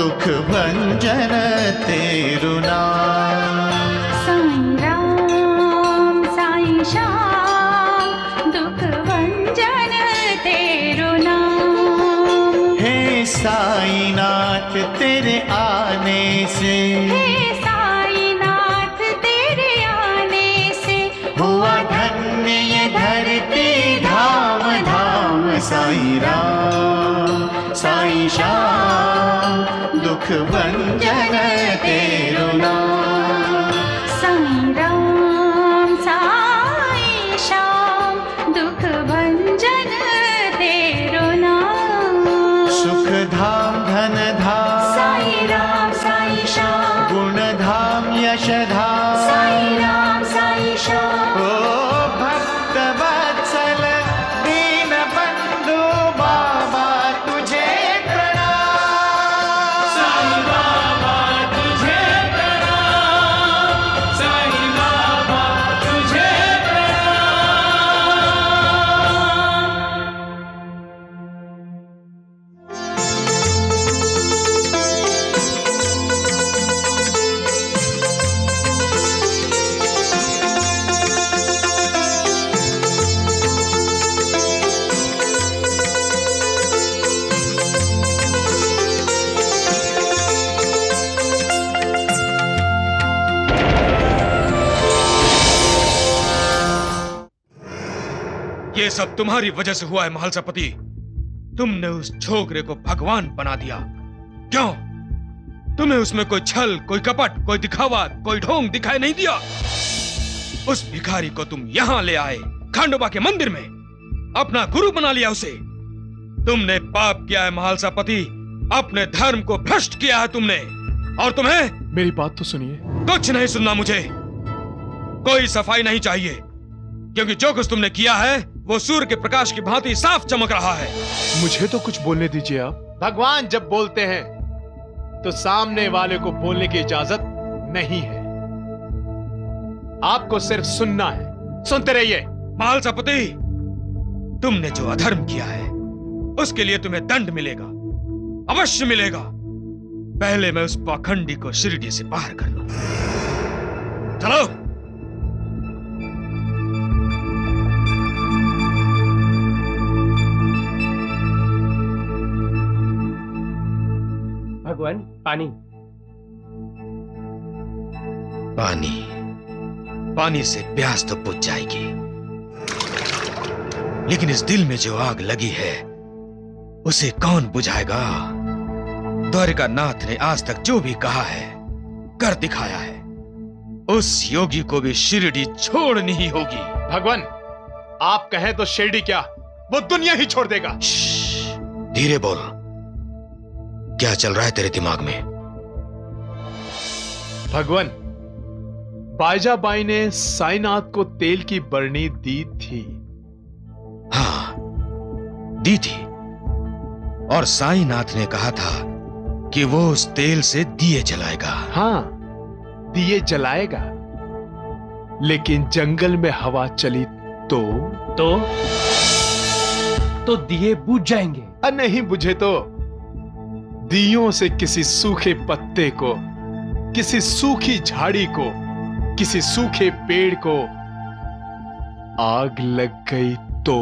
दुख भंजन तेरु नाम। साईं राम साईं श्याम दुख भंजन तेरु नाम। हे साईनाथ तेरे आने से, हे साईनाथ तेरे आने से हुआ धन्य ये धरती धाम धाम। साईं राम साईं श्याम दुख भंजन तेरु नाम। साईं राम साईं श्याम दुख भंजन तेरु नाम। सुख धाम धन धाम साईं राम साईं श्याम। गुण धाम यश धाम साईं राम साईं श्याम। ओ भक्त वत्सल दीन बंधु बाबा तुझे प्रणाम। साईं बाबा तुझे प्रणाम, साईं बाबा तुझे प्रणाम। ये सब तुम्हारी वजह से हुआ है महालसापति। तुमने उस छोकरे को भगवान बना दिया। क्यों? तुम्हें उसमें कोई छल, कोई कपट, कोई दिखावा, कोई ढोंग दिखाई नहीं दिया। उस भिखारी को तुम यहां ले आए, खंडोबा के मंदिर में, अपना गुरु बना लिया उसे। तुमने पाप किया है महालसापति, अपने धर्म को भ्रष्ट किया है तुमने। और तुम्हें मेरी बात तो सुनिए। कुछ नहीं सुनना मुझे। कोई सफाई नहीं चाहिए, क्योंकि जो कुछ तुमने किया है वो सूर्य के प्रकाश की भांति साफ चमक रहा है। मुझे तो कुछ बोलने दीजिए आप। भगवान जब बोलते हैं तो सामने वाले को बोलने की इजाजत नहीं है। आपको सिर्फ सुनना है, सुनते रहिए। महालसापति, तुमने जो अधर्म किया है उसके लिए तुम्हें दंड मिलेगा, अवश्य मिलेगा। पहले मैं उस पाखंडी को शिरडी से बाहर कर लूं। चलो। भगवान पानी। पानी, पानी से प्यास तो बुझ जाएगी, लेकिन इस दिल में जो आग लगी है उसे कौन बुझाएगा? द्वारिका नाथ ने आज तक जो भी कहा है कर दिखाया है। उस योगी को भी शिरडी छोड़नी ही होगी। भगवान आप कहें तो शिरडी क्या, वो दुनिया ही छोड़ देगा। धीरे बोल। क्या चल रहा है तेरे दिमाग में? भगवान, बाईजाबाई ने साईनाथ को तेल की बरनी दी थी। हाँ, दी थी। और साईनाथ ने कहा था कि वो उस तेल से दिए जलाएगा। हाँ, दिए जलाएगा, लेकिन जंगल में हवा चली तो दिए बुझ जाएंगे। नहीं बुझे तो दियों से किसी सूखे पत्ते को, किसी सूखी झाड़ी को, किसी सूखे पेड़ को आग लग गई तो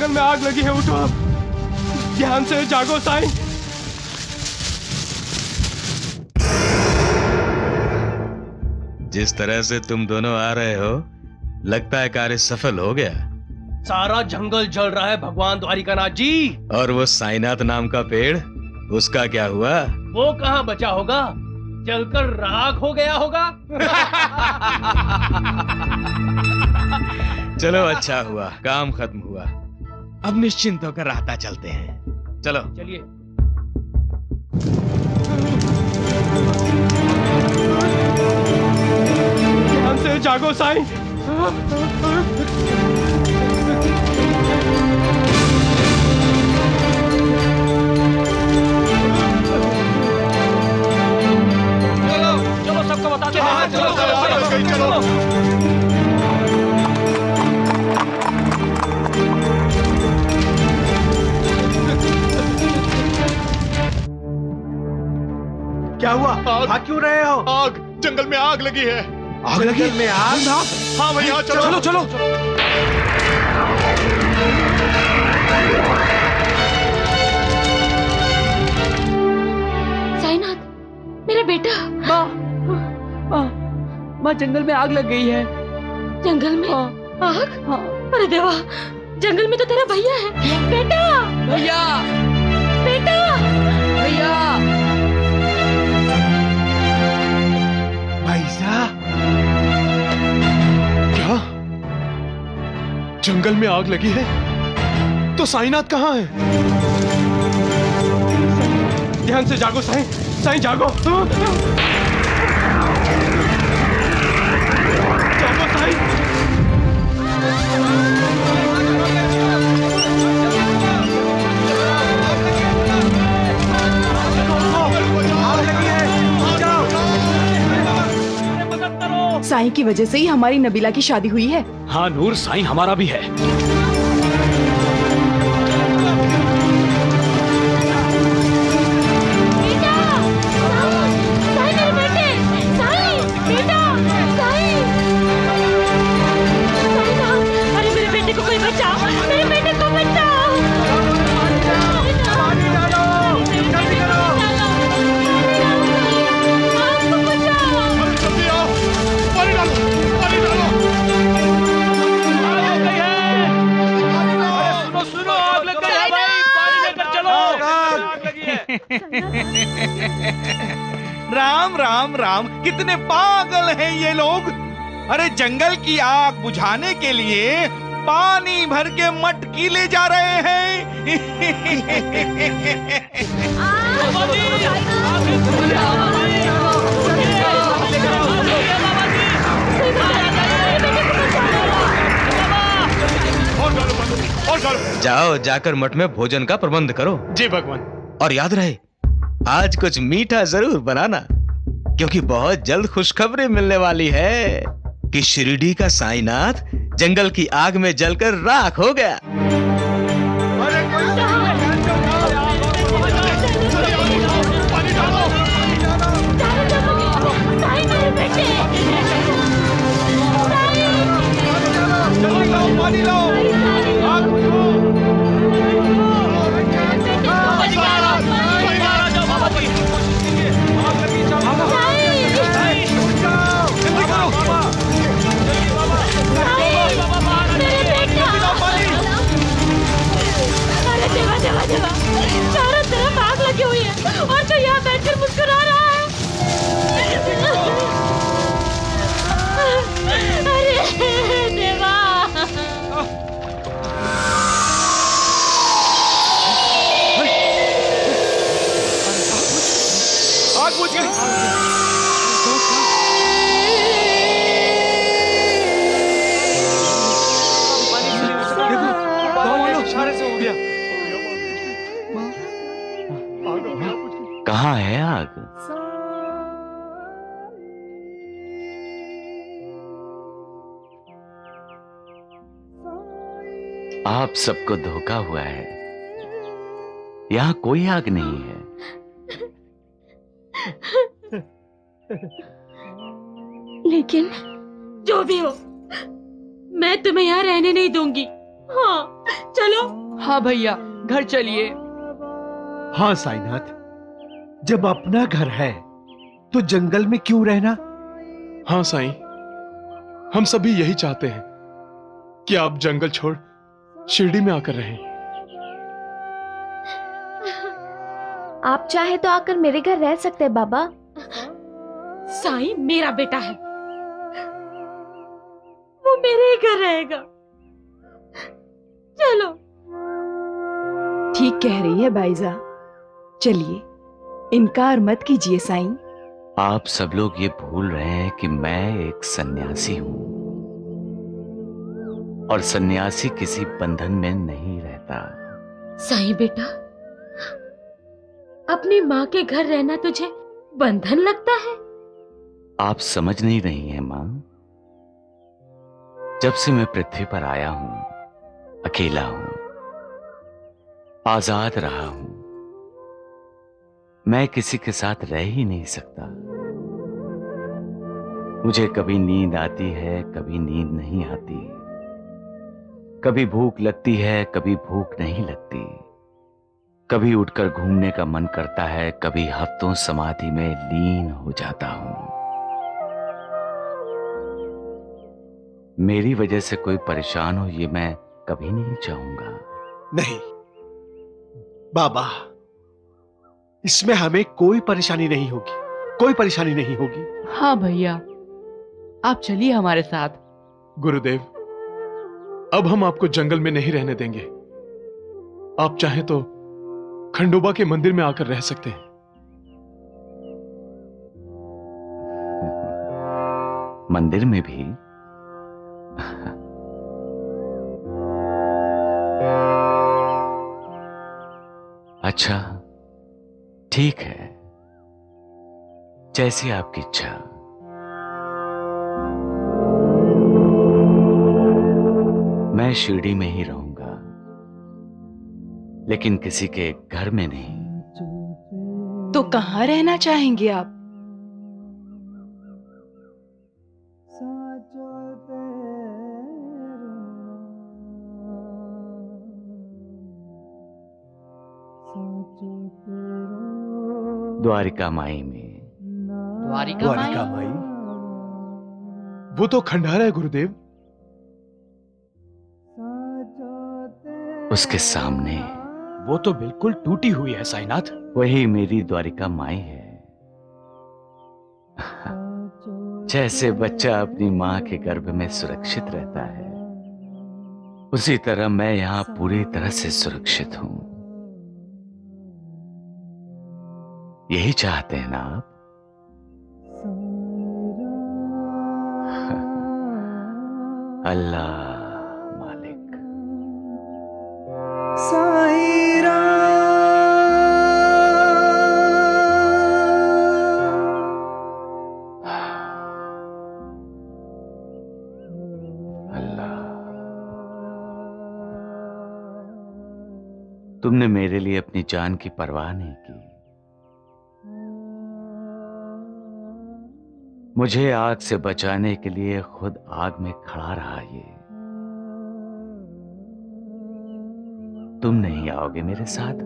जंगल में आग लगी है, उठो अब। ध्यान से जागो साईं। जिस तरह से तुम दोनों आ रहे हो, लगता है कार्य सफल हो गया। सारा जंगल जल रहा है भगवान द्वारिकानाथ जी। और वो साईनाथ नाम का पेड़, उसका क्या हुआ? वो कहाँ बचा होगा, जलकर राख हो गया होगा। चलो अच्छा हुआ, काम खत्म हुआ। अब निश्चिंत होकर राहता चलते हैं। चलो चलिए। ध्यान से जागो साईं। चलो सबको बताते हैं। चलो। क्या हुआ? भाग क्यों रहे हो? आग, जंगल में आग लगी है। आग लगी में आग? हाँ भैया, चलो चलो। साईनाथ, मेरा बेटा। माँ जंगल में आग लग गई है। जंगल में आग? अरे देवा, जंगल में तो तेरा भैया है। बेटा, भैया, बेटा, भैया। भैया, क्या जंगल में आग लगी है? तो साईनाथ कहाँ है? ध्यान से जागो साईं, साईं जागो। जागो साईं। साईं की वजह से ही हमारी नबीला की शादी हुई है। हाँ नूर, साईं हमारा भी है। बेटा, साईं मेरे बेटे, साईं, बेटा, साईं, साईं, अरे मेरे बेटे को कोई बचाओ, मेरे बेटे को बचाओ। पानी डालो, जल्दी करो। जल्दी आओ, पानी डालो, पानी डालो। आग लग गई है। अरे सुनो, आग लग गई है भाई, पानी लेकर चलो। आग लगी है। राम राम राम, कितने पागल हैं ये लोग। अरे जंगल की आग बुझाने के लिए पानी भर के मटकी ले जा रहे हैं। जाओ, जाकर मठ में भोजन का प्रबंध करो। जी भगवान। और याद रहे, आज कुछ मीठा जरूर बनाना, क्योंकि बहुत जल्द खुशखबरी मिलने वाली है कि शिरडी का साईनाथ जंगल की आग में जलकर राख हो गया। पानी लाओ। चारों तरफ आग लगी हुई है और जो यहाँ बैठकर मुस्कुरा रहा है। अरे देवा, आग बुझ गई। इशारे से हो गया। कहाँ है आग? आप सबको धोखा हुआ है। यहाँ कोई आग नहीं है। लेकिन जो भी हो, मैं तुम्हें यहाँ रहने नहीं दूंगी। हाँ चलो। हाँ भैया, घर चलिए। हाँ साईनाथ, जब अपना घर है तो जंगल में क्यों रहना? हाँ साईं, हम सभी यही चाहते हैं कि आप जंगल छोड़ शिरडी में आकर रहें। आप चाहे तो आकर मेरे घर रह सकते हैं बाबा। साईं मेरा बेटा है, वो मेरे ही घर रहेगा। चलो। ठीक कह रही है बाईजा, चलिए इनकार मत कीजिए साईं। आप सब लोग ये भूल रहे हैं कि मैं एक सन्यासी हूं और सन्यासी किसी बंधन में नहीं रहता। साईं बेटा, अपनी माँ के घर रहना तुझे बंधन लगता है? आप समझ नहीं रही हैं मां। जब से मैं पृथ्वी पर आया हूं, अकेला हूं, आजाद रहा हूं। मैं किसी के साथ रह ही नहीं सकता। मुझे कभी नींद आती है, कभी नींद नहीं आती। कभी भूख लगती है, कभी भूख नहीं लगती। कभी उठकर घूमने का मन करता है, कभी हफ्तों समाधि में लीन हो जाता हूं। मेरी वजह से कोई परेशान हो ये मैं कभी नहीं चाहूंगा। नहीं बाबा, इसमें हमें कोई परेशानी नहीं होगी, कोई परेशानी नहीं होगी। हाँ भैया, आप चलिए हमारे साथ। गुरुदेव, अब हम आपको जंगल में नहीं रहने देंगे। आप चाहें तो खंडोबा के मंदिर में आकर रह सकते हैं। मंदिर में भी? अच्छा ठीक है, जैसी आपकी इच्छा। मैं शिरडी में ही रहूंगा, लेकिन किसी के घर में नहीं। तो कहाँ रहना चाहेंगे आप? द्वारिका माई में। द्वारिका माई? वो तो खंडारा है गुरुदेव। उसके सामने। वो तो बिल्कुल टूटी हुई है साईनाथ। वही मेरी द्वारिका माई है। जैसे बच्चा अपनी मां के गर्भ में सुरक्षित रहता है, उसी तरह मैं यहां पूरी तरह से सुरक्षित हूं। यही चाहते हैं ना आप? अल्लाह मालिक। साईं राम। अल्लाह, तुमने मेरे लिए अपनी जान की परवाह नहीं की। मुझे आग से बचाने के लिए खुद आग में खड़ा रहा ये। तुम नहीं आओगे मेरे साथ?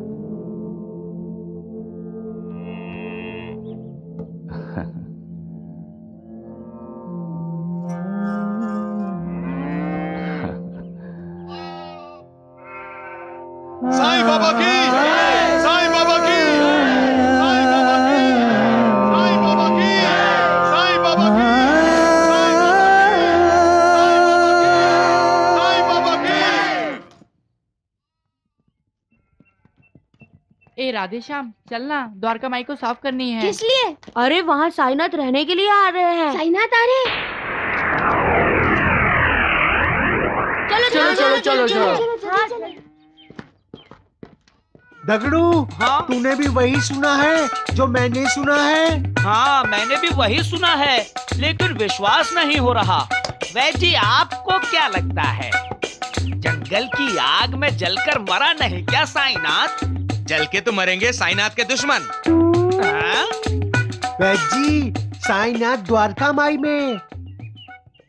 साईं बाबा की, साईं बाबा की, साईं बाबा की, साईं बाबा की, साईं बाबा की, साईं बाबा की। ए राधेश्याम, चलना, द्वारका माई को साफ करनी है। किस लिए? अरे वहाँ साईनाथ रहने के लिए आ रहे हैं। साईनाथ आ रहे हैं? चलो। दगड़ू, हाँ? तूने भी वही सुना है जो मैंने सुना है? हाँ, मैंने भी वही सुना है, लेकिन विश्वास नहीं हो रहा। वैजी, आपको क्या लगता है, जंगल की आग में जलकर मरा नहीं क्या साईनाथ? जल के तो मरेंगे साईनाथ के दुश्मन। वैजी, साईनाथ द्वारका माई में।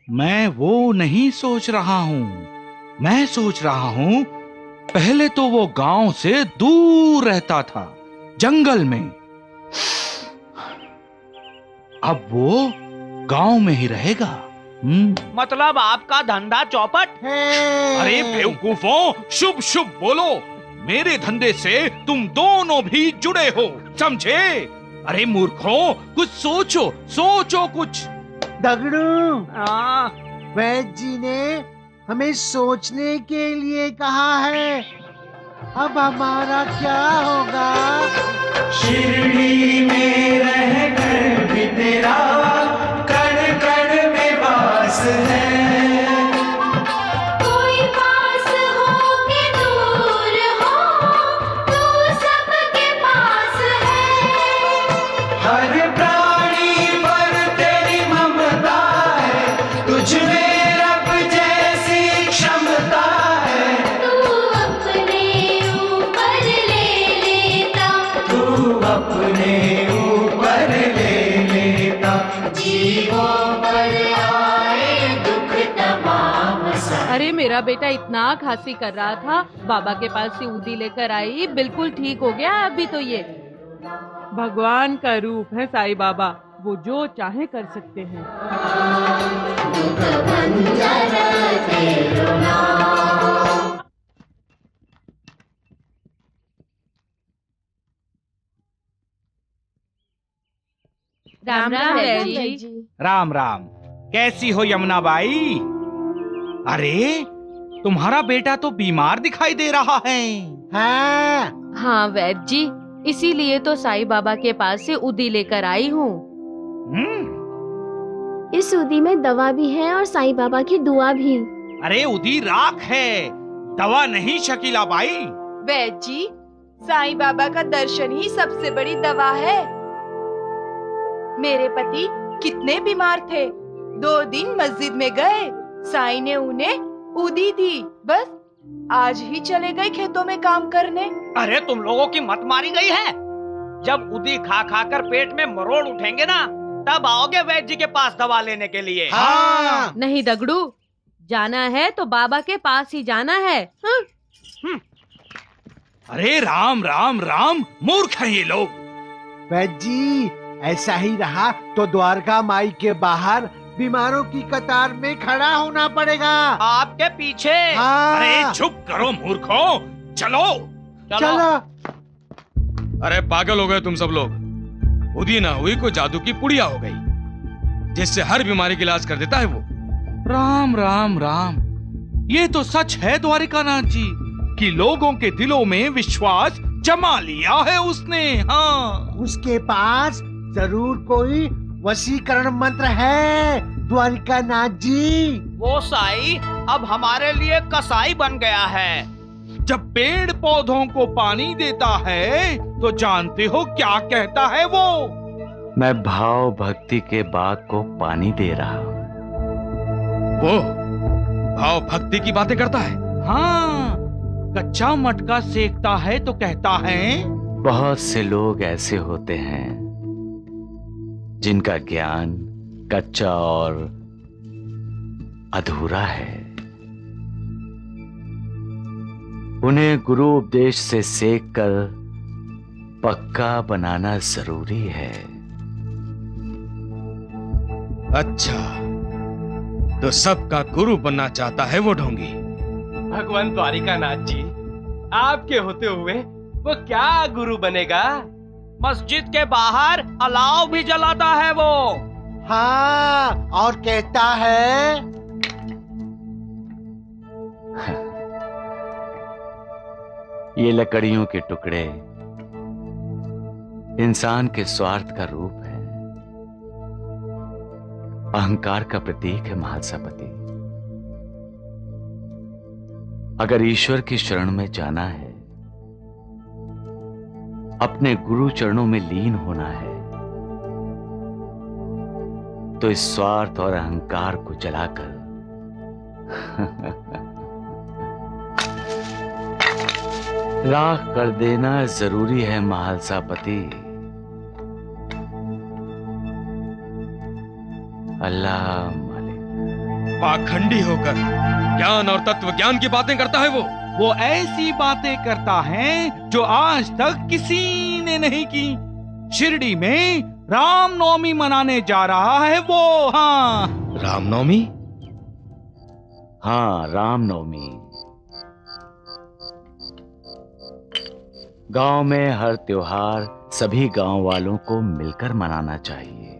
मैं वो नहीं सोच रहा हूँ, मैं सोच रहा हूं पहले तो वो गांव से दूर रहता था, जंगल में। अब वो गांव में ही रहेगा। मतलब आपका धंधा चौपट? अरे बेवकूफों, शुभ शुभ बोलो। मेरे धंधे से तुम दोनों भी जुड़े हो, समझे? अरे मूर्खों, कुछ सोचो, सोचो कुछ। दगड़ू, वैद्य जी ने हमें सोचने के लिए कहा है। अब हमारा क्या होगा? शिरडी में रह कर भी तेरा कण कण में वास है। कोई पास हो के दूर हो, तू सबके पास है। हर प्राणी पर तेरी ममता है, तुझ में रब जैसी क्षमता है। तू अपने ऊपर ले लेता, तू अपने ऊपर ले लेता, जीवों पर आए दुख तमाम सा। अरे मेरा बेटा इतना खांसी कर रहा था, बाबा के पास से ऊदी लेकर आई, बिल्कुल ठीक हो गया अभी तो ये। भगवान का रूप है साईं बाबा, वो जो चाहे कर सकते हैं। दुख भंजन तेरो नाम। राम राम वैद्य जी। राम राम। कैसी हो यमुना बाई? अरे तुम्हारा बेटा तो बीमार दिखाई दे रहा है। हाँ वैद्य जी, इसीलिए तो साईं बाबा के पास से उदी लेकर आई हूँ। इस उदी में दवा भी है और साईं बाबा की दुआ भी। अरे उदी राख है, दवा नहीं शकीला बाई। वैद्य जी, साईं बाबा का दर्शन ही सबसे बड़ी दवा है। मेरे पति कितने बीमार थे, 2 दिन मस्जिद में गए, साईं ने उन्हें उदी दी, बस आज ही चले गए खेतों में काम करने। अरे तुम लोगों की मत मारी गई है। जब उदी खा खा कर पेट में मरोड़ उठेंगे ना, तब आओगे वैद्य जी के पास दवा लेने के लिए। हाँ। नहीं दगड़ू, जाना है तो बाबा के पास ही जाना है। अरे राम राम राम, मूर्ख हैं ये लोग। वैद्य जी, ऐसा ही रहा तो द्वारका माई के बाहर बीमारों की कतार में खड़ा होना पड़ेगा। आपके पीछे। हाँ। अरे चुप करो मूर्खों, चलो चलो। अरे पागल हो गए तुम सब लोग। उदी ना हुई, कोई जादू की पुड़िया हो गई जिससे हर बीमारी का इलाज कर देता है वो। राम राम राम, ये तो सच है द्वारिकानाथ जी कि लोगों के दिलों में विश्वास जमा लिया है उसने। हाँ, उसके पास जरूर कोई वशीकरण मंत्र है द्वारिकानाथ जी। वो साई अब हमारे लिए कसाई बन गया है। जब पेड़ पौधों को पानी देता है तो जानते हो क्या कहता है वो? मैं भाव भक्ति के बाग को पानी दे रहा हूं। वो भाव भक्ति की बातें करता है? हाँ, कच्चा मटका सेकता है तो कहता है बहुत से लोग ऐसे होते हैं जिनका ज्ञान कच्चा और अधूरा है। उन्हें गुरु उपदेश से सेक कर पक्का बनाना जरूरी है। अच्छा, तो सबका गुरु बनना चाहता है वो ढोंगी। भगवान द्वारिकानाथ जी, आपके होते हुए वो क्या गुरु बनेगा? मस्जिद के बाहर अलाव भी जलाता है वो। हाँ, और कहता है ये लकड़ियों के टुकड़े इंसान के स्वार्थ का रूप है, अहंकार का प्रतीक है महासापति। अगर ईश्वर की शरण में जाना है, अपने गुरु चरणों में लीन होना है, तो इस स्वार्थ और अहंकार को जलाकर राख कर देना जरूरी है महालसापति। अल्लाह मालिक। पाखंडी होकर ज्ञान और तत्व ज्ञान की बातें करता है वो ऐसी बातें करता है जो आज तक किसी ने नहीं की। शिरडी में रामनवमी मनाने जा रहा है वो। हाँ, रामनवमी? हाँ, रामनवमी। गांव में हर त्योहार सभी गांव वालों को मिलकर मनाना चाहिए।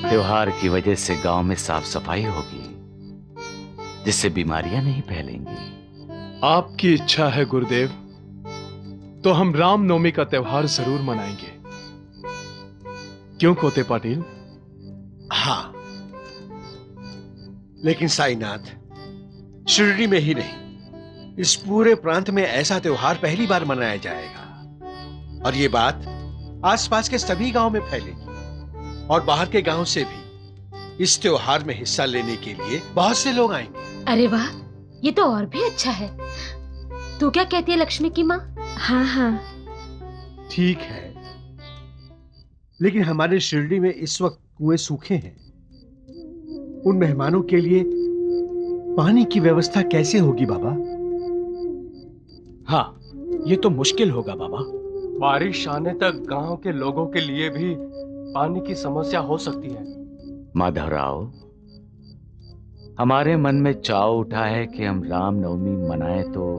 त्योहार की वजह से गांव में साफ सफाई होगी, जिससे बीमारियां नहीं फैलेंगी। आपकी इच्छा है गुरुदेव, तो हम रामनवमी का त्योहार जरूर मनाएंगे। क्यों कोते पाटिल? हाँ, लेकिन साईनाथ, शिरडी में ही नहीं, इस पूरे प्रांत में ऐसा त्योहार पहली बार मनाया जाएगा। और ये बात आसपास के सभी गांव में फैलेगी और बाहर के गांव से भी इस त्योहार में हिस्सा लेने के लिए बहुत से लोग आएंगे। अरे वाह, ये तो और भी अच्छा है। तू क्या कहती है लक्ष्मी की माँ? हाँ हाँ ठीक है, लेकिन हमारे शिरडी में इस वक्त कुएं सूखे हैं। उन मेहमानों के लिए पानी की व्यवस्था कैसे होगी बाबा? हाँ, ये तो मुश्किल होगा बाबा। बारिश आने तक गांव के लोगों के लिए भी पानी की समस्या हो सकती है। माधवराव, हमारे मन में चाव उठा है कि हम रामनवमी मनाएं तो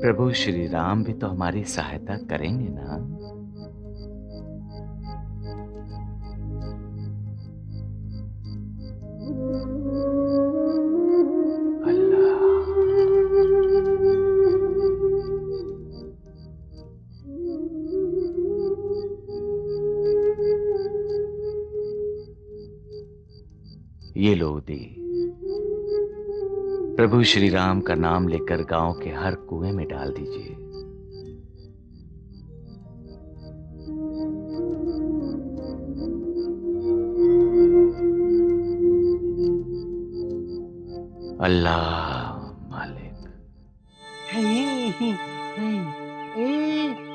प्रभु श्री राम भी तो हमारी सहायता करेंगे ना। ये लो दी, प्रभु श्री राम का नाम लेकर गांव के हर कुएं में डाल दीजिए। अल्लाह मालिक।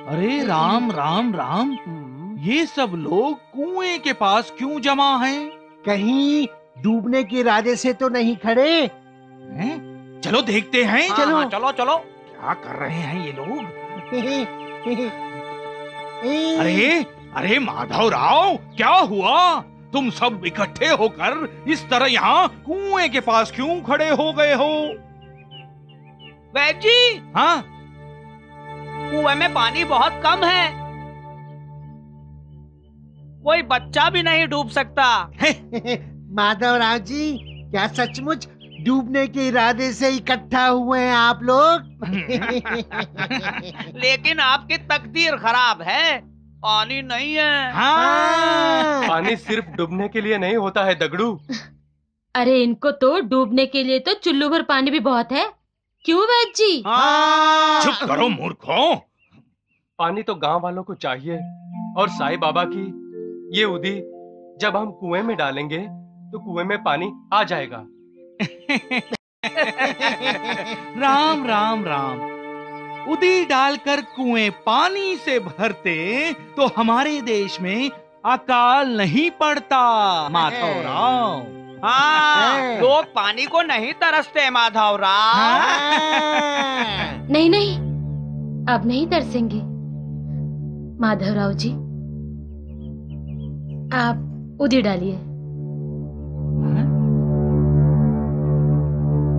अरे राम राम राम, ये सब लोग कुएं के पास क्यों जमा हैं? कहीं डूबने के इरादे से तो नहीं खड़े? हैं? चलो देखते हैं। चलो। हाँ, चलो चलो। क्या कर रहे हैं ये लोग? अरे अरे माधवराव, क्या हुआ? तुम सब इकट्ठे होकर इस तरह यहाँ कुएं के पास क्यों खड़े हो गए हो? वैद जी, हाँ, कुएं में पानी बहुत कम है, कोई बच्चा भी नहीं डूब सकता। माधवराव जी, क्या सचमुच डूबने के इरादे से इकट्ठा हुए हैं आप लोग? लेकिन आपकी तकदीर खराब है, पानी नहीं है। हाँ। पानी सिर्फ डूबने के लिए नहीं होता है दगड़ू। अरे इनको तो डूबने के लिए तो चुल्लू भर पानी भी बहुत है। क्यों वैद जी? चुप करो मूर्खों। पानी तो गांव वालों को चाहिए, और साईं बाबा की ये उदी जब हम कुएं में डालेंगे तो कुएं में पानी आ जाएगा। राम राम राम, उदी डालकर कुएं पानी से भरते तो हमारे देश में अकाल नहीं पड़ता माधवराव। हाँ, लोग पानी को नहीं तरसते माधवराव। नहीं नहीं, अब नहीं तरसेंगे। माधवराव जी, आप उदी डालिए।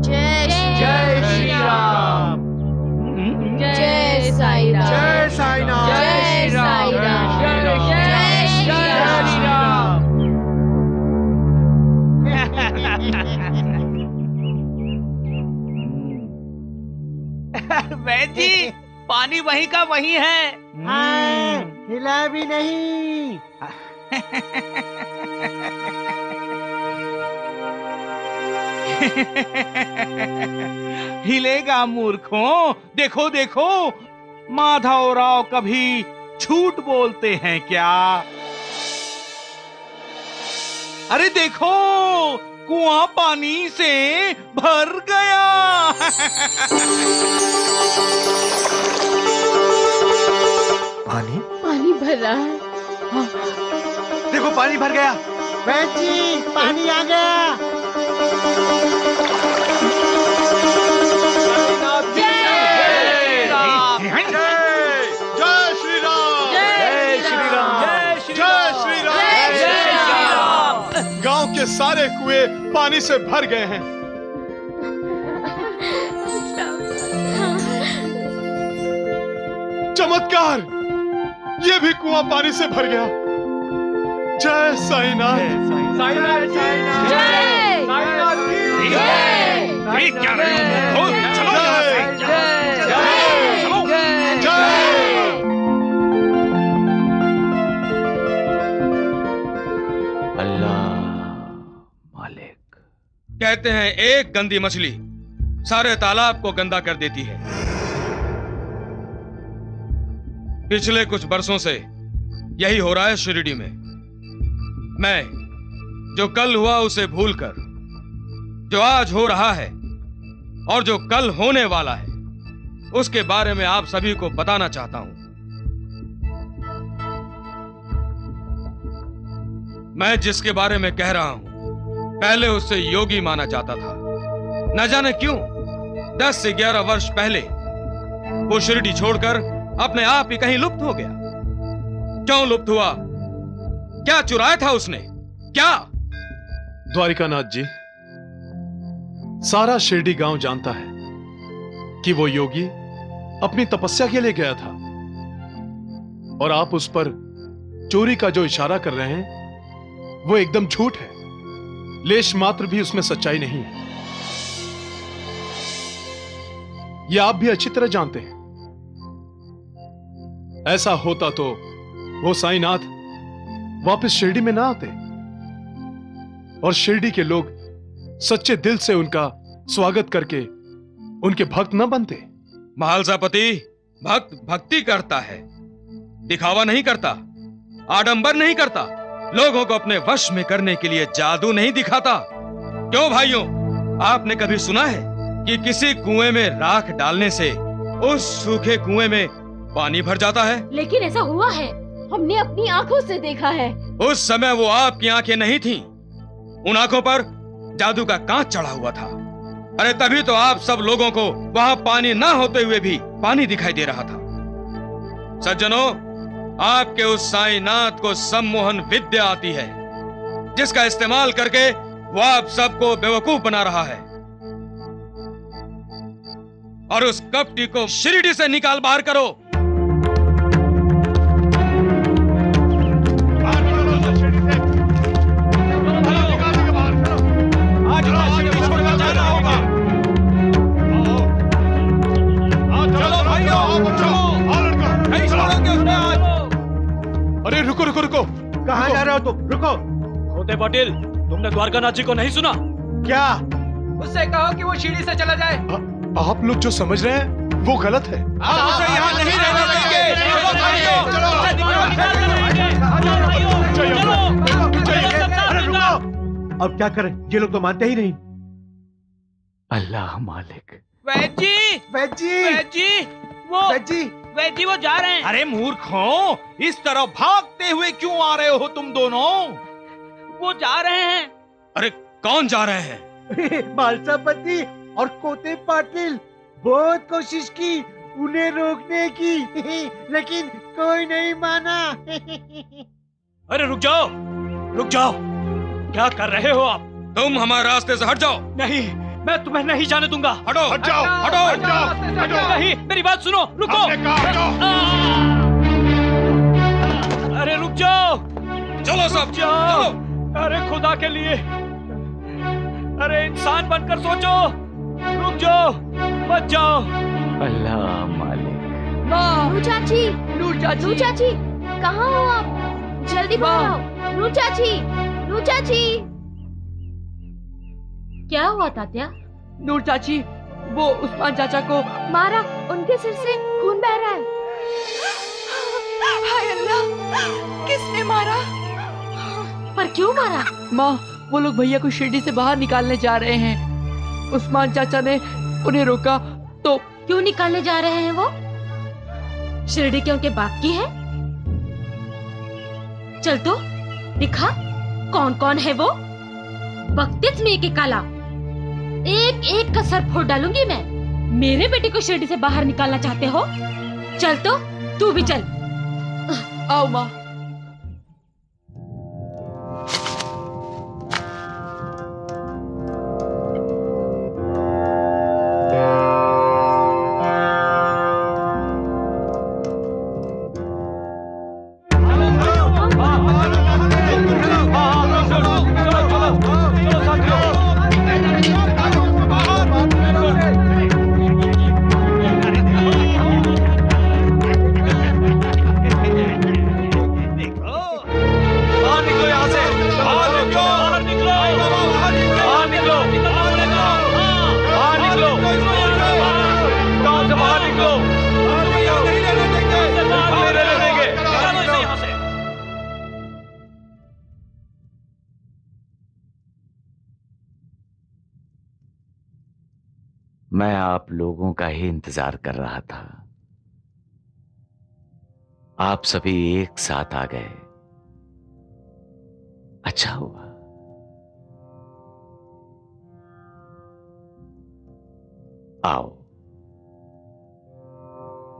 जय श्री राम। जय साईं राम। जय साईं राम। जय साईं राम। जय श्री राम। वैद जी, पानी वही का वही है। हाँ, हिला भी नहीं। हिलेगा मूर्खों। देखो देखो, माधवराव कभी झूठ बोलते हैं क्या? अरे देखो, कुआं पानी से भर गया। पानी पानी भर रहा है। हाँ। देखो, पानी भर गया। वैद जी, पानी आ गया। के सारे कुएं पानी से भर गए हैं। चमत्कार, ये भी कुआं पानी से भर गया। जय साईनाथ। क्या रहे हो? चलो अल्लाह मालिक। कहते हैं एक गंदी मछली सारे तालाब को गंदा कर देती है। पिछले कुछ बरसों से यही हो रहा है शिरडी में। मैं जो कल हुआ उसे भूलकर जो आज हो रहा है और जो कल होने वाला है उसके बारे में आप सभी को बताना चाहता हूं। मैं जिसके बारे में कह रहा हूं पहले उससे योगी माना जाता था। न जाने क्यों 10 से 11 वर्ष पहले वो शिरडी छोड़कर अपने आप ही कहीं लुप्त हो गया। क्यों लुप्त हुआ? क्या चुराया था उसने? क्या? द्वारिकानाथ जी, सारा शिरडी गांव जानता है कि वो योगी अपनी तपस्या के लिए गया था और आप उस पर चोरी का जो इशारा कर रहे हैं वो एकदम झूठ है। लेश मात्र भी उसमें सच्चाई नहीं है। यह आप भी अच्छी तरह जानते हैं। ऐसा होता तो वो साईनाथ वापस शिरडी में ना आते और शिरडी के लोग सच्चे दिल से उनका स्वागत करके उनके भक्त न बनते। महालसापति भक्त भक्ति करता है, दिखावा नहीं करता, आडंबर नहीं करता, लोगों को अपने वश में करने के लिए जादू नहीं दिखाता। क्यों भाइयों, आपने कभी सुना है कि किसी कुएं में राख डालने से उस सूखे कुएं में पानी भर जाता है? लेकिन ऐसा हुआ है, हमने अपनी आंखों से देखा है। उस समय वो आपकी आंखें नहीं थीं, उन आंखों पर जादू का कांच चढ़ा हुआ था। अरे तभी तो आप सब लोगों को वहां पानी ना होते हुए भी पानी दिखाई दे रहा था। सज्जनों, आपके उस साईनाथ को सम्मोहन विद्या आती है जिसका इस्तेमाल करके वो आप सबको बेवकूफ बना रहा है और उस कपटी को शिरडी से निकाल बाहर करो। अरे रुको रुको रुको, कहाँ जा रहे हो तुम? रुको। खोते पाटिल, तुमने द्वारकानाथ जी को नहीं सुना क्या? उससे कहो कि वो सीढ़ी से चला जाए। आप लोग जो समझ रहे हैं वो गलत है। आप उसे यहाँ नहीं रहने देंगे। अरे रुको, अब क्या करें? ये लोग तो मानते ही नहीं। अल्लाह मालिक। वैजी वो जा रहे हैं। अरे मूर्खों, इस तरह भागते हुए क्यों आ रहे हो तुम दोनों? वो जा रहे हैं। अरे कौन जा रहे हैं? मालसापति और कोते पाटिल। बहुत कोशिश की उन्हें रोकने की लेकिन कोई नहीं माना। अरे रुक जाओ, रुक जाओ, क्या कर रहे हो आप? तुम हमारे रास्ते से हट जाओ। नहीं, मैं तुम्हें नहीं जाने दूंगा। हटो, हट जाओ, हटो, हट जाओ। नहीं, मेरी बात सुनो, रुको। अरे रुक जाओ, चलो सब जाओ। अरे खुदा के लिए, अरे इंसान बनकर सोचो। रुक जाओ, मत जाओ। अल्लाह मालिक। नूर चाची, नूर चाची, कहाँ हो आप? जल्दी बाहर आओ। नूर चाची। क्या हुआ तात्या? नूर चाची, वो उस्मान चाचा को मारा, उनके सिर से खून बह रहा है। हाय अल्लाह, किसने मारा? पर क्यों मारा? माँ, वो लोग भैया को शिरडी से बाहर निकालने जा रहे हैं। उस्मान चाचा ने उन्हें रोका तो। क्यों निकालने जा रहे हैं वो? शिरडी के उनके बाप की है? चल तो दिखा, कौन कौन है वो? बख्तिस में के काला, एक एक का सर फोड़ डालूंगी मैं। मेरे बेटे को शिरडी से बाहर निकालना चाहते हो? चल तो तू भी चल। आओ माँ। मैं आप लोगों का ही इंतजार कर रहा था। आप सभी एक साथ आ गए, अच्छा हुआ। आओ,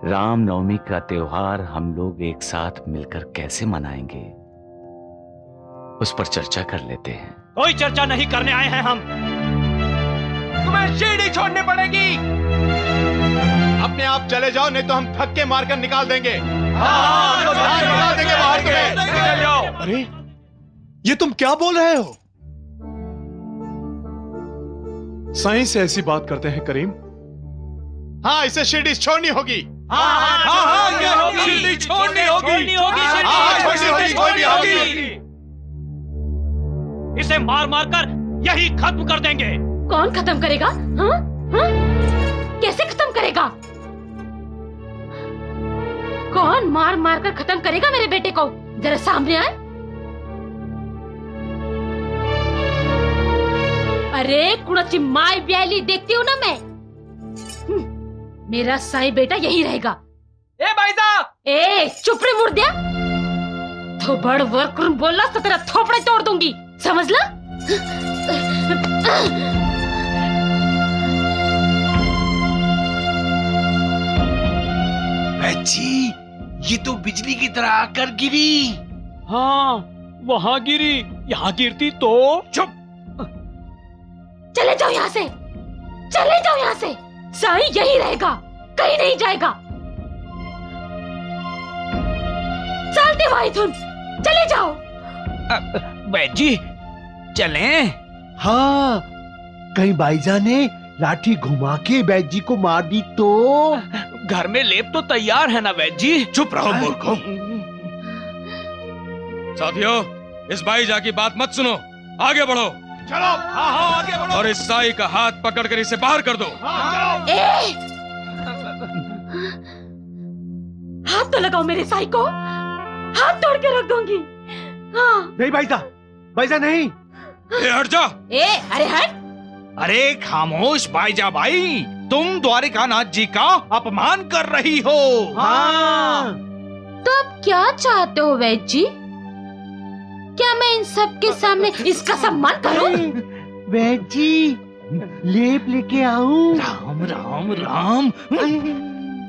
रामनवमी का त्योहार हम लोग एक साथ मिलकर कैसे मनाएंगे, उस पर चर्चा कर लेते हैं। कोई चर्चा नहीं करने आए हैं हम। तुम्हें शिरडी छोड़नी पड़ेगी। अपने आप चले जाओ, नहीं तो हम धक्के मारकर निकाल देंगे। निकाल देंगे बाहर तुम्हें। अरे ये तुम क्या बोल रहे हो? साईं से ऐसी बात करते हैं करीम? हाँ, इसे शिरडी छोड़नी होगी। शिरडी छोड़नी होगी। इसे मार मार कर यही खत्म कर देंगे। कौन खत्म करेगा? हाँ? हाँ? कैसे खत्म करेगा? कौन मार मार कर खत्म करेगा मेरे बेटे को? जरा सामने आए। अरे कुड़ची माई ब्याली देखती हूँ ना मैं। मेरा साईं बेटा यही रहेगा। ए भाईसा! ए चुप रे मुर्दिया। तो बड़ वर्क बोला तो तेरा थोपड़े तोड़ दूंगी, समझ ला? बच्ची, ये तो बिजली की तरह आकर गिरी। हाँ, वहाँ गिरी, यहाँ गिरती तो चुप। चले जाओ यहाँ से, चले जाओ यहाँ से। साईं यही रहेगा, कहीं नहीं जाएगा। चलते भाई तुम, चले जाओ। बैजी, चलें? हाँ, कहीं भाईजान ने लाठी घुमा के बैद जी को मार दी तो? घर में लेप तो तैयार है ना बैद जी? चुप रहो मूर्खों। साथियों, इस भाईजा की बात मत सुनो, आगे बढ़ो। चलो। हाँ, आगे बढ़ो। और इस साई का हाथ पकड़कर इसे बाहर कर दो। हाथ तो लगाओ मेरे साई को, हाथ तोड़ के रख दूंगी। हाँ। नहीं भाईजा, भाईजा नहीं। हट जा। अरे हट। अरे खामोश भाईजा भाई, तुम द्वारिकानाथ जी का अपमान कर रही हो। हाँ। तो अब क्या चाहते हो वैद्य जी? क्या मैं इन सब के सामने इसका सम्मान करूं? वैद्य जी, लेप लेके आऊं? राम राम राम।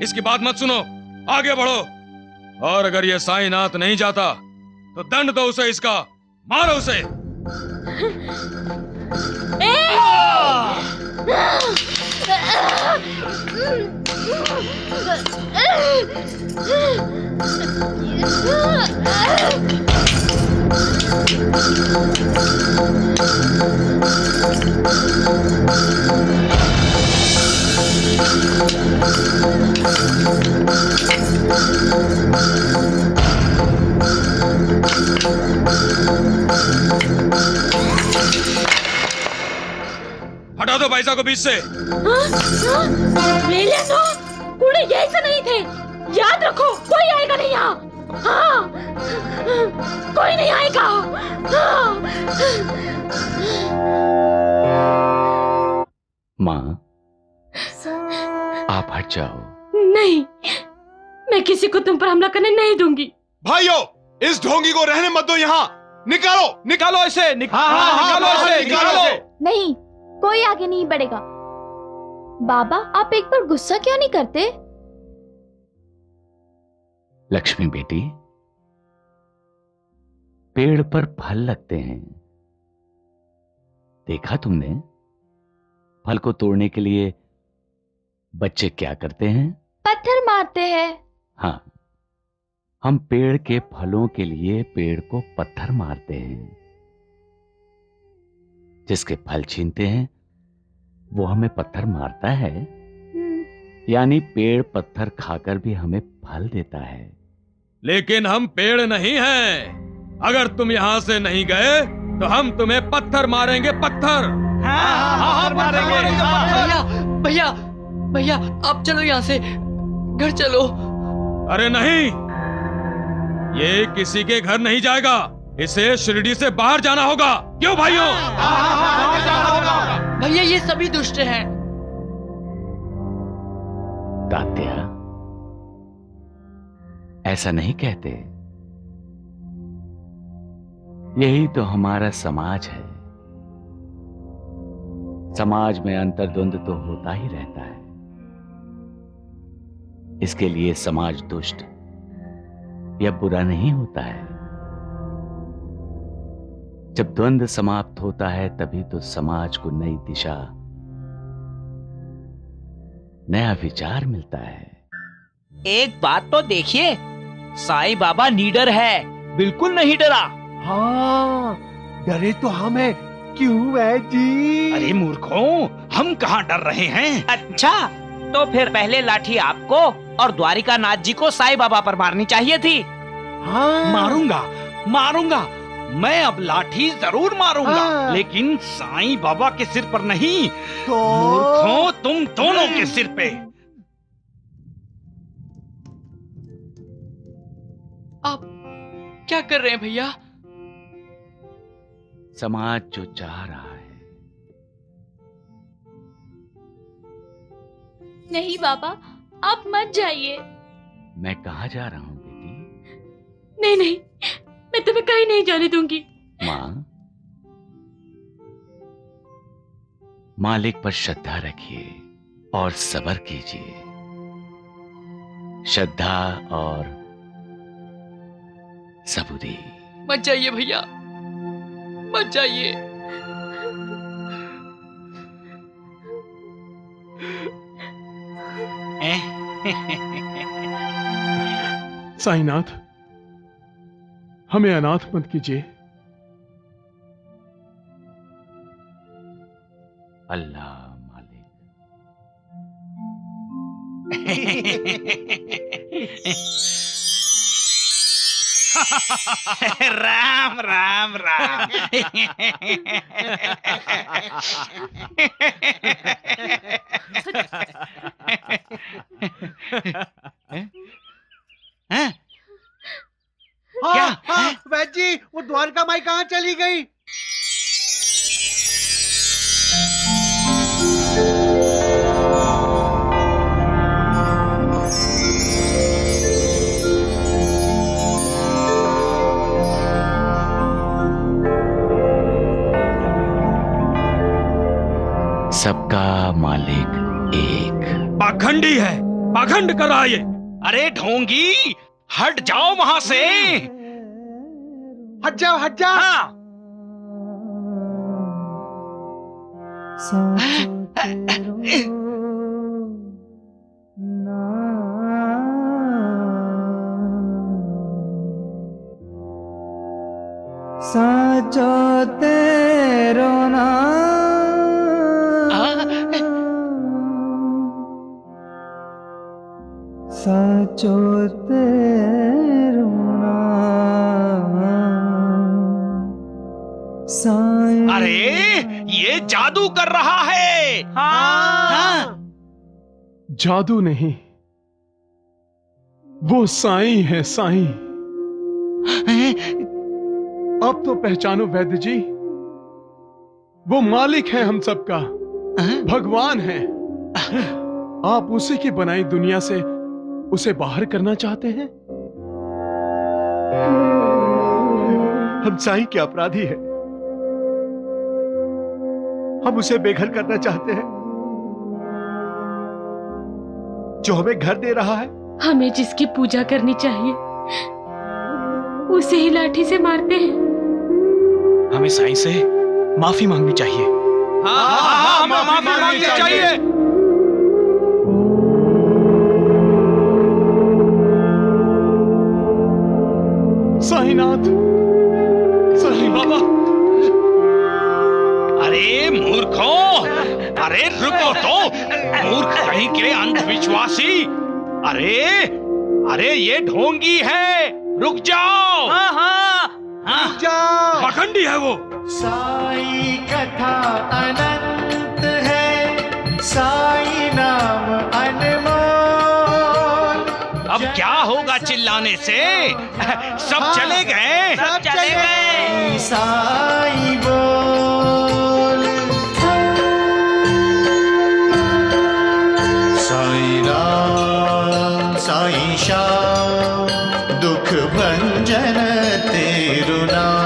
इसकी बात मत सुनो, आगे बढ़ो। और अगर ये साईनाथ नहीं जाता तो दंड दो उसे इसका, मारो उसे। हटा दो भाईसा को बीच से। मेले तो कूड़े यही से नहीं थे, याद रखो। कोई आएगा नहीं यहाँ। हाँ, कोई नहीं आएगा। हाँ। माँ, आप हट जाओ। नहीं, मैं किसी को तुम पर हमला करने नहीं दूंगी। भाइयों, इस ढोंगी को रहने मत दो यहाँ। निकालो, निकालो इसे। निकालो इसे, निकालो। नहीं, कोई आगे नहीं बढ़ेगा। बाबा, आप एक बार गुस्सा क्यों नहीं करते? लक्ष्मी बेटी, पेड़ पर फल लगते हैं, देखा तुमने? फल को तोड़ने के लिए बच्चे क्या करते हैं? पत्थर मारते हैं। हाँ, हम पेड़ के फलों के लिए पेड़ को पत्थर मारते हैं। जिसके फल छीनते हैं वो हमें पत्थर मारता है। यानी पेड़ पत्थर खाकर भी हमें फल देता है। लेकिन हम पेड़ नहीं हैं। अगर तुम यहाँ से नहीं गए तो हम तुम्हें पत्थर मारेंगे, पत्थर। भैया, भैया, आप चलो यहाँ से, घर चलो। अरे नहीं, ये किसी के घर नहीं जाएगा। इसे शिरडी से बाहर जाना होगा। क्यों भाइयों? भैया, ये सभी दुष्ट हैं। तात्या, ऐसा नहीं कहते। यही तो हमारा समाज है। समाज में अंतर्द्वंद तो होता ही रहता है। इसके लिए समाज दुष्ट या बुरा नहीं होता है। जब द्वंद्व समाप्त होता है तभी तो समाज को नई दिशा, नया विचार मिलता है। एक बात तो देखिए, साईं बाबा नीडर है, बिल्कुल नहीं डरा। हाँ, डरे तो हम हैं, क्यों है जी? अरे मूर्खों, हम कहाँ डर रहे हैं? अच्छा, तो फिर पहले लाठी आपको और द्वारिका नाथ जी को साईं बाबा पर मारनी चाहिए थी। हाँ। मारूंगा, मारूंगा, मैं अब लाठी जरूर मारूंगा, हाँ। लेकिन साईं बाबा के सिर पर नहीं, तो मूर्खों तुम दोनों के सिर पे। आप क्या कर रहे हैं भैया? समाज जो चाह रहा है। नहीं बाबा, आप मत जाइए। मैं कहाँ जा रहा हूँ बेटी? नहीं नहीं, मैं तुम्हें कहीं नहीं जाने दूंगी। माँ, मालिक पर श्रद्धा रखिए और सब्र कीजिए। श्रद्धा और सबूरी। मत जाइए भैया, मत जाइए। साईनाथ, हमें अनाथ मत कीजिए। अल्लाह मालिक। राम राम राम। क्या? हाँ, वैद्य जी, वो द्वारका माई कहाँ चली गई? सबका मालिक एक। पाखंडी है, पाखंड कर रहा है ये। अरे ढोंगी, हट जाओ वहां से। हट जाओ, हट जाओ। हाँ। साचो तेरो साचो तेरो अरे ये जादू कर रहा है। हाँ। जादू नहीं, वो साईं है, साईं। अब तो पहचानो वैद्य जी, वो मालिक है हम सबका, भगवान है। आप उसी की बनाई दुनिया से उसे बाहर करना चाहते हैं? हम साईं के अपराधी हैं। हम उसे बेघर करना चाहते हैं, जो हमें घर दे रहा है। हमें जिसकी पूजा करनी चाहिए उसे ही लाठी से मारते हैं। हमें साईं से माफी मांगनी चाहिए। हाँ, हमें माफी मांगनी चाहिए। साईनाथ, साईं बाबा। अरे मूर्खों, अरे रुको तो, मूर्ख कहीं के अंधविश्वासी। अरे अरे ये ढोंगी है, रुक जाओ। हाँ हाँ हाँ, रुक जाओ। पाखंडी है वो। साई कथा अनंत है, साई नाम अनमोल। अब क्या होगा चिल्लाने से? सब चले गए। सब चले गए। साई बोल, साई राम। भंजन तेरु नाम।